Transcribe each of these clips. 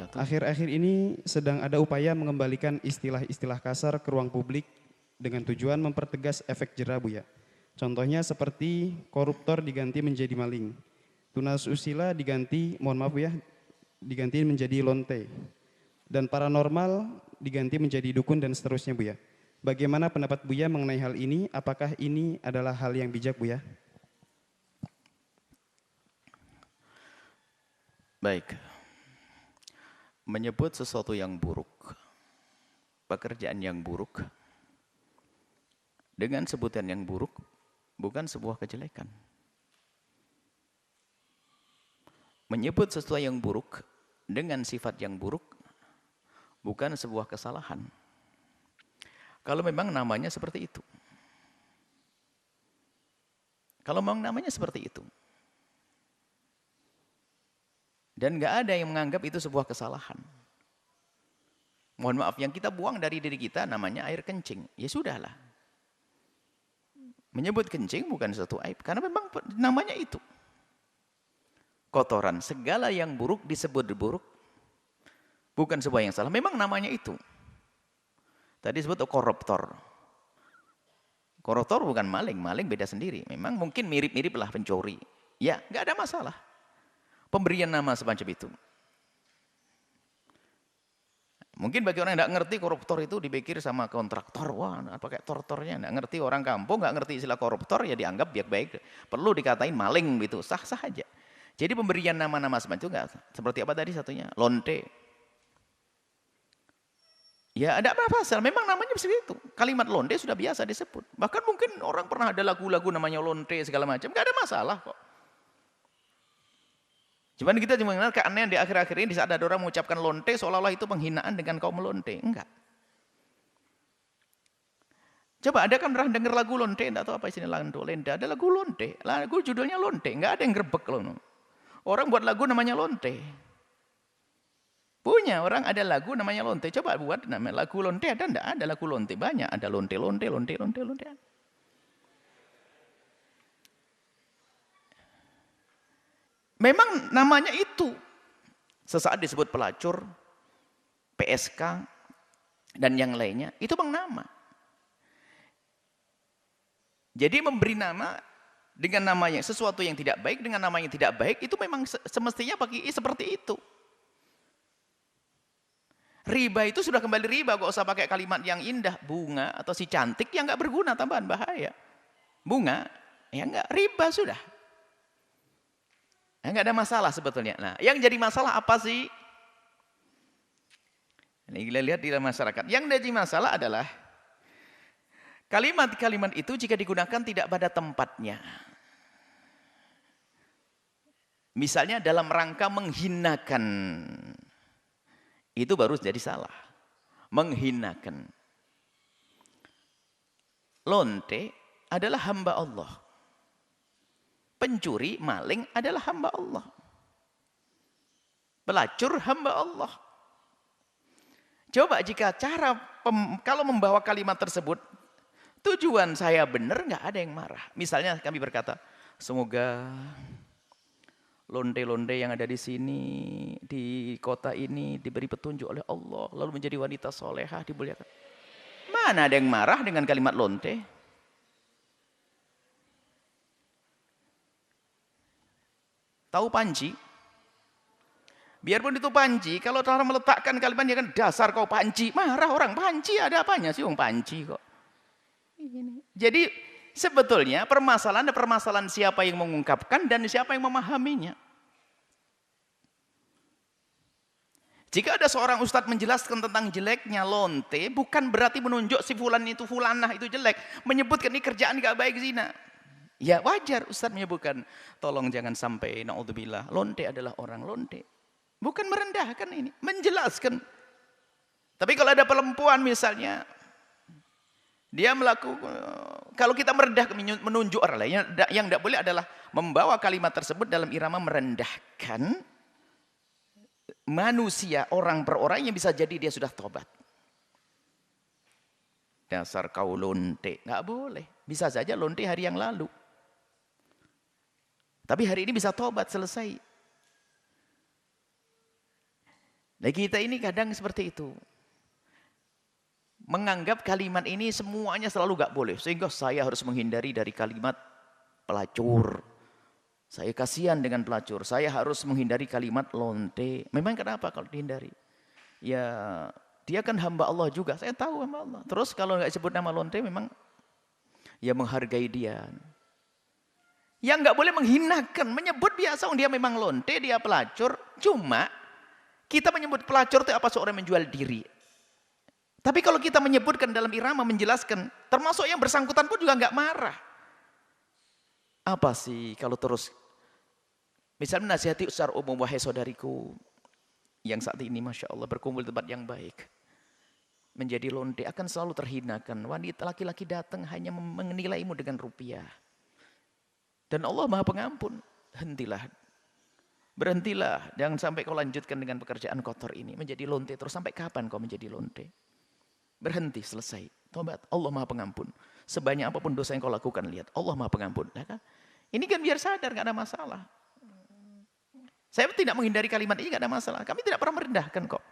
wabarakatuh. Akhir-akhir ini sedang ada upaya mengembalikan istilah-istilah kasar ke ruang publik dengan tujuan mempertegas efek jera, Buya. Contohnya seperti koruptor diganti menjadi maling, tunasusila diganti, mohon maaf ya, diganti menjadi lonte, dan paranormal diganti menjadi dukun dan seterusnya, Buya. Bagaimana pendapat Buya mengenai hal ini? Apakah ini adalah hal yang bijak, Buya? Baik. Menyebut sesuatu yang buruk, pekerjaan yang buruk, dengan sebutan yang buruk, bukan sebuah kejelekan. Menyebut sesuatu yang buruk, dengan sifat yang buruk, bukan sebuah kesalahan. Kalau memang namanya seperti itu. Kalau memang namanya seperti itu. Dan nggak ada yang menganggap itu sebuah kesalahan. Mohon maaf, yang kita buang dari diri kita namanya air kencing. Ya sudahlah. Menyebut kencing bukan suatu aib. Karena memang namanya itu. Kotoran. Segala yang buruk disebut buruk. Bukan sebuah yang salah. Memang namanya itu. Tadi disebut koruptor. Koruptor bukan maling. Maling beda sendiri. Memang mungkin mirip-mirip lah pencuri. Ya, nggak ada masalah. Pemberian nama semacam itu. Mungkin bagi orang yang tidak ngerti koruptor itu dipikir sama kontraktor. Wah, pakai tortornya. Tidak ngerti orang kampung, nggak ngerti istilah koruptor, ya dianggap baik-baik. Perlu dikatain maling gitu, sah-sah aja. Jadi pemberian nama-nama semacam itu nggak. Seperti apa tadi satunya? Lonte. Ya ada apa pasal? Memang namanya seperti itu. Kalimat lonte sudah biasa disebut. Bahkan mungkin orang pernah ada lagu-lagu namanya lonte segala macam. Nggak ada masalah kok. Cuman kita cuma mengenal keanehan di akhir-akhir ini di saat ada orang mengucapkan lonte seolah-olah itu penghinaan dengan kaum lonte. Enggak. Coba ada kan pernah dengar lagu lonte, enggak tahu apa istilah lonte. Ada lagu lonte, lagu judulnya lonte, enggak ada yang grebek loh. Orang buat lagu namanya lonte. Punya orang ada lagu namanya lonte. Coba buat nama lagu lonte ada enggak? Ada lagu lonte banyak, ada lonte. Memang namanya itu. Sesaat disebut pelacur, PSK, dan yang lainnya. Itu bang nama. Jadi memberi nama dengan nama yang sesuatu yang tidak baik, dengan nama yang tidak baik, itu memang semestinya pakai seperti itu. Riba itu sudah kembali riba, gak usah pakai kalimat yang indah. Bunga atau si cantik yang gak berguna, tambahan bahaya. Bunga, ya enggak, riba sudah. Enggak ada masalah sebetulnya. Nah, yang jadi masalah apa sih? Ini kita lihat di dalam masyarakat. Yang jadi masalah adalah kalimat-kalimat itu jika digunakan tidak pada tempatnya. Misalnya dalam rangka menghinakan. Itu baru jadi salah. Menghinakan. Lonte adalah hamba Allah. Pencuri, maling adalah hamba Allah. Pelacur hamba Allah. Coba jika kalau membawa kalimat tersebut, tujuan saya benar, nggak ada yang marah. Misalnya kami berkata, semoga lonte-lonte yang ada di sini, di kota ini diberi petunjuk oleh Allah, lalu menjadi wanita solehah, dimuliakan. Mana ada yang marah dengan kalimat lonte? Tahu panci? Biarpun itu panci, kalau orang meletakkan kalimatnya kan dasar kau panci, marah orang. Panci ada apanya sih, panci kok. Jadi sebetulnya permasalahan siapa yang mengungkapkan dan siapa yang memahaminya. Jika ada seorang ustadz menjelaskan tentang jeleknya lonte, bukan berarti menunjuk si fulan itu fulanah itu jelek, menyebutkan ini kerjaan gak baik zina. Ya wajar ustadz menyebutkan, tolong jangan sampai naudzubillah, lonte adalah orang lonte. Bukan merendahkan ini, menjelaskan. Tapi kalau ada perempuan misalnya, dia melakukan, kalau kita menunjuk orang lain, yang tidak boleh adalah membawa kalimat tersebut dalam irama merendahkan manusia, orang per orang yang bisa jadi dia sudah tobat. Dasar kau lonte, nggak boleh. Bisa saja lonte hari yang lalu. Tapi hari ini bisa tobat, selesai. Nah kita ini kadang seperti itu. Menganggap kalimat ini semuanya selalu gak boleh. Sehingga saya harus menghindari dari kalimat pelacur. Saya kasihan dengan pelacur. Saya harus menghindari kalimat lonte. Memang kenapa kalau dihindari? Ya dia kan hamba Allah juga. Saya tahu hamba Allah. Terus kalau gak sebut nama lonte memang ya menghargai dia. Yang gak boleh menghinakan. Menyebut biasa dia memang lonte, dia pelacur. Cuma kita menyebut pelacur itu apa? Seorang menjual diri. Tapi kalau kita menyebutkan dalam irama menjelaskan, termasuk yang bersangkutan pun juga nggak marah. Apa sih kalau terus, misalnya nasihati secara umum, wahai saudariku, yang saat ini Masya Allah berkumpul di tempat yang baik, menjadi lonte akan selalu terhinakan. Wanita laki-laki datang hanya menilaimu dengan rupiah. Dan Allah Maha Pengampun. Hentilah. Berhentilah. Jangan sampai kau lanjutkan dengan pekerjaan kotor ini. Menjadi lonte terus. Sampai kapan kau menjadi lonte? Berhenti, selesai. Tobat, Allah Maha Pengampun. Sebanyak apapun dosa yang kau lakukan, lihat. Allah Maha Pengampun. Nah, kan? Ini kan biar sadar, gak ada masalah. Saya tidak menghindari kalimat ini, gak ada masalah. Kami tidak pernah merendahkan kok.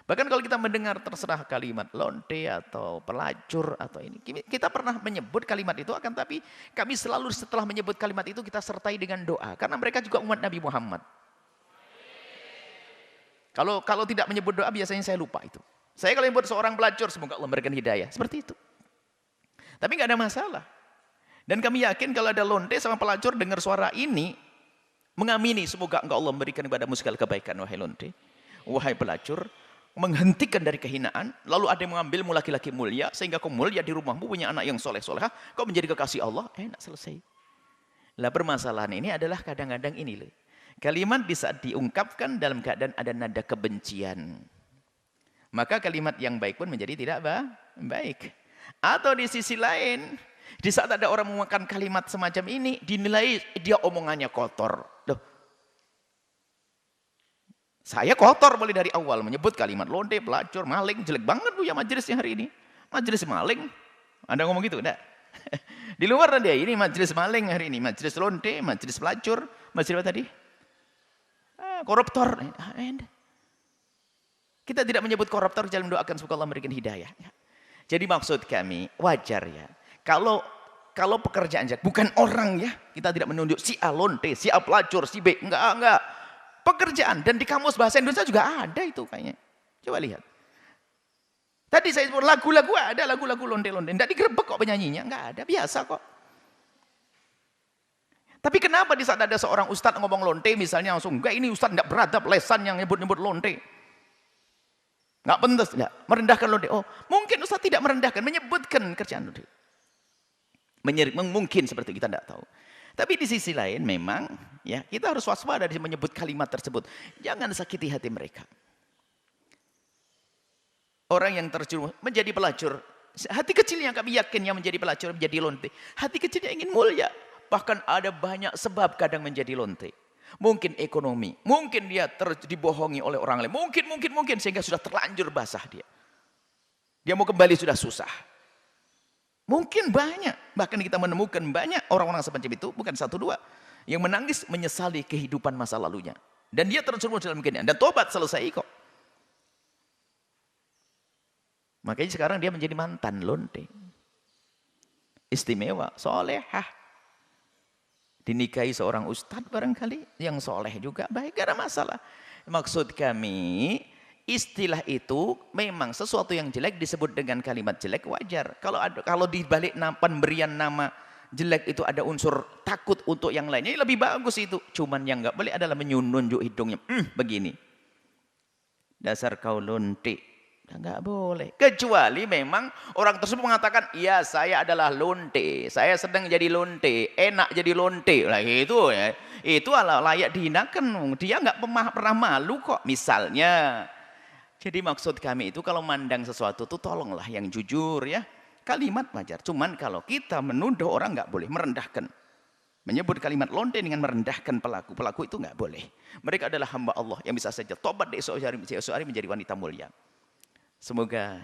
Bahkan kalau kita mendengar terserah kalimat lonte atau pelacur atau ini. Kita pernah menyebut kalimat itu, akan tapi kami selalu setelah menyebut kalimat itu kita sertai dengan doa. Karena mereka juga umat Nabi Muhammad. Kalau tidak menyebut doa biasanya saya lupa itu. Saya kalau menyebut seorang pelacur, semoga Allah memberikan hidayah. Seperti itu. Tapi nggak ada masalah. Dan kami yakin kalau ada lonte sama pelacur dengar suara ini, mengamini semoga engkau Allah memberikan kepadamu segala kebaikan, wahai lonte, wahai pelacur, menghentikan dari kehinaan, lalu ada yang mengambilmu laki-laki mulia, sehingga kau mulia di rumahmu, punya anak yang soleh-solehah, kau menjadi kekasih Allah, enak selesai. Lah permasalahan ini adalah kadang-kadang ini loh. Kalimat di saat diungkapkan dalam keadaan ada nada kebencian. Maka kalimat yang baik pun menjadi tidak baik. Atau di sisi lain, di saat ada orang menggunakan kalimat semacam ini, dinilai dia omongannya kotor. Loh, saya kotor mulai dari awal menyebut kalimat lonte, pelacur, maling, jelek banget bu ya majelisnya hari ini. Majelis maling, Anda ngomong gitu enggak? Di luar dia ini majelis maling hari ini, majelis lonte, majelis pelacur, majelis apa tadi? Koruptor. Kita tidak menyebut koruptor, jangan mendoakan semoga Allah memberikan hidayah. Jadi maksud kami wajar ya. Kalau pekerjaan bukan orang ya, kita tidak menunjuk si A lonte, si A pelacur, si B enggak. Pekerjaan dan di kamus bahasa Indonesia juga ada itu kayaknya. Coba lihat. Tadi saya sebut lagu-lagu ada lagu-lagu lonte-lonte. Enggak digerebek kok penyanyinya, enggak ada, biasa kok. Tapi kenapa di saat ada seorang ustadz ngomong lonte misalnya langsung enggak ini ustadz enggak beradab lesan yang nyebut-nyebut lonte. Enggak pentas, enggak merendahkan lonte. Oh, mungkin ustadz tidak merendahkan, menyebutkan kerjaan lonte. Mungkin seperti kita enggak tahu. Tapi di sisi lain memang ya kita harus waspada di menyebut kalimat tersebut. Jangan sakiti hati mereka. Orang yang terjerumus menjadi pelacur, hati kecilnya kami yakin yang menjadi pelacur menjadi lonte. Hati kecilnya ingin mulia. Bahkan ada banyak sebab kadang menjadi lonte. Mungkin ekonomi, mungkin dia dibohongi oleh orang lain, mungkin sehingga sudah terlanjur basah dia. Dia mau kembali sudah susah. Mungkin banyak, bahkan kita menemukan banyak orang-orang semacam itu, bukan satu dua, yang menangis menyesali kehidupan masa lalunya. Dan dia terjerumus dalam kehinaan, dan tobat selesai kok. Makanya sekarang dia menjadi mantan lonte. Istimewa, solehah. Dinikahi seorang ustadz barangkali, yang soleh juga, baik, gak ada masalah. Maksud kami, istilah itu memang sesuatu yang jelek disebut dengan kalimat jelek wajar. Kalau di balik pemberian nama jelek itu ada unsur takut untuk yang lainnya, lebih bagus itu. Cuman yang nggak boleh adalah menunjuk hidungnya, begini. Dasar kau lonte. Nggak boleh. Kecuali memang orang tersebut mengatakan, iya saya adalah lonte, saya sedang jadi lonte, enak jadi lonte. Lah itu ya, itu layak dihinakan. Dia nggak pernah malu kok. Misalnya. Jadi maksud kami itu kalau mandang sesuatu itu tolonglah yang jujur ya. Kalimat wajar. Cuman kalau kita menuduh orang nggak boleh merendahkan. Menyebut kalimat lonte dengan merendahkan pelaku. Pelaku itu nggak boleh. Mereka adalah hamba Allah yang bisa saja tobat di esok hari menjadi wanita mulia. Semoga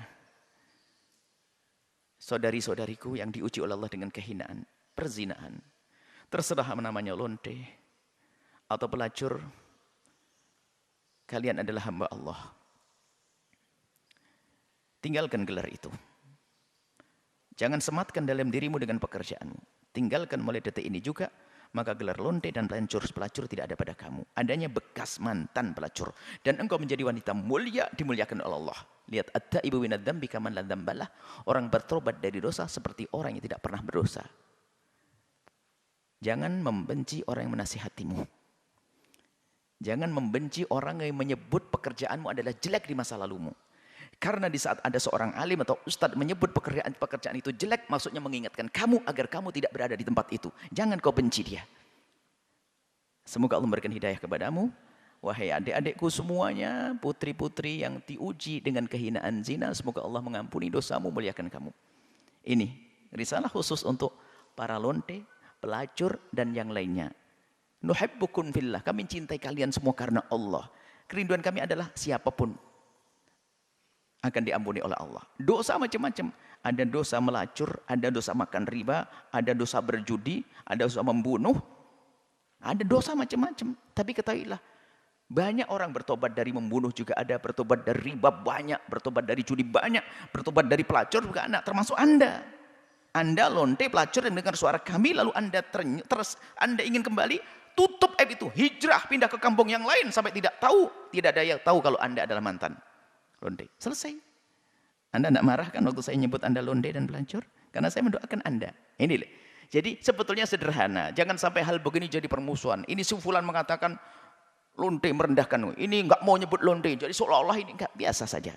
saudari-saudariku yang diuji oleh Allah dengan kehinaan, perzinaan, terserah namanya lonte atau pelacur, Kalian adalah hamba Allah. Tinggalkan gelar itu. Jangan sematkan dalam dirimu dengan pekerjaanmu. Tinggalkan mulai detik ini juga, maka gelar lonte dan pelacur tidak ada pada kamu. Adanya bekas mantan pelacur. Dan engkau menjadi wanita mulia, dimuliakan oleh Allah. Lihat, at-taibu minadz dzambi kaman la dzambalah. Orang bertobat dari dosa seperti orang yang tidak pernah berdosa. Jangan membenci orang yang menasihatimu. Jangan membenci orang yang menyebut pekerjaanmu adalah jelek di masa lalumu. Karena di saat ada seorang alim atau ustadz menyebut pekerjaan itu jelek, maksudnya mengingatkan kamu agar kamu tidak berada di tempat itu. Jangan kau benci dia. Semoga Allah memberikan hidayah kepadamu. Wahai adik-adikku semuanya, putri-putri yang diuji dengan kehinaan zina, semoga Allah mengampuni dosamu, muliakan kamu. Ini risalah khusus untuk para lonte, pelacur, dan yang lainnya. Nuhibbukum fillah, kami cintai kalian semua karena Allah. Kerinduan kami adalah siapapun akan diampuni oleh Allah. Dosa macam-macam. Ada dosa melacur, ada dosa makan riba, ada dosa berjudi, ada dosa membunuh. Ada dosa macam-macam. Tapi ketahuilah, banyak orang bertobat dari membunuh juga ada, bertobat dari riba banyak, bertobat dari judi banyak, bertobat dari pelacur juga ada, termasuk Anda. Anda lonte pelacur dan dengar suara kami, lalu Anda Anda ingin kembali, tutup aib itu, hijrah, pindah ke kampung yang lain sampai tidak ada yang tahu kalau Anda adalah mantan londe. Selesai. Anda tidak marah kan waktu saya nyebut Anda londe dan pelacur? Karena saya mendoakan Anda. Ini. Jadi sebetulnya sederhana. Jangan sampai hal begini jadi permusuhan. Ini si fulan mengatakan lonte merendahkan. Ini enggak mau nyebut lonte. Jadi seolah-olah ini enggak, biasa saja.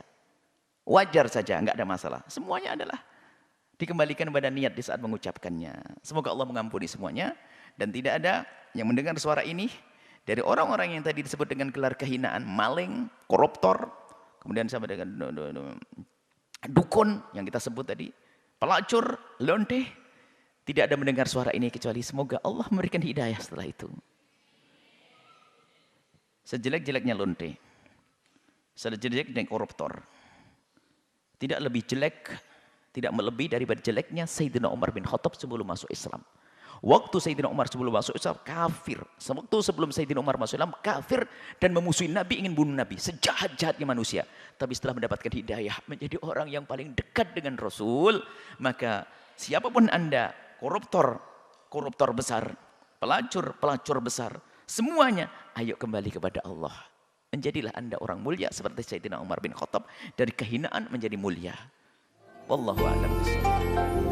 Wajar saja, enggak ada masalah. Semuanya adalah dikembalikan pada niat di saat mengucapkannya. Semoga Allah mengampuni semuanya. Dan tidak ada yang mendengar suara ini dari orang-orang yang tadi disebut dengan gelar kehinaan, maling, koruptor, kemudian sama dengan dukun yang kita sebut tadi, pelacur, lonte, tidak ada mendengar suara ini kecuali semoga Allah memberikan hidayah setelah itu. Sejelek-jeleknya lonte, sejelek-jeleknya koruptor, tidak lebih jelek, tidak melebihi daripada jeleknya Sayyidina Umar bin Khattab sebelum masuk Islam. Waktu Sayyidina Umar sebelum masuk Islam kafir. Waktu sebelum Sayyidina Umar masuk Islam kafir dan memusuhi Nabi, ingin bunuh Nabi. Sejahat-jahatnya manusia. Tapi setelah mendapatkan hidayah menjadi orang yang paling dekat dengan Rasul, maka siapapun Anda, koruptor besar, pelacur besar, semuanya ayo kembali kepada Allah. Menjadilah Anda orang mulia seperti Sayyidina Umar bin Khattab, dari kehinaan menjadi mulia. Wallahu a'lam bishawab.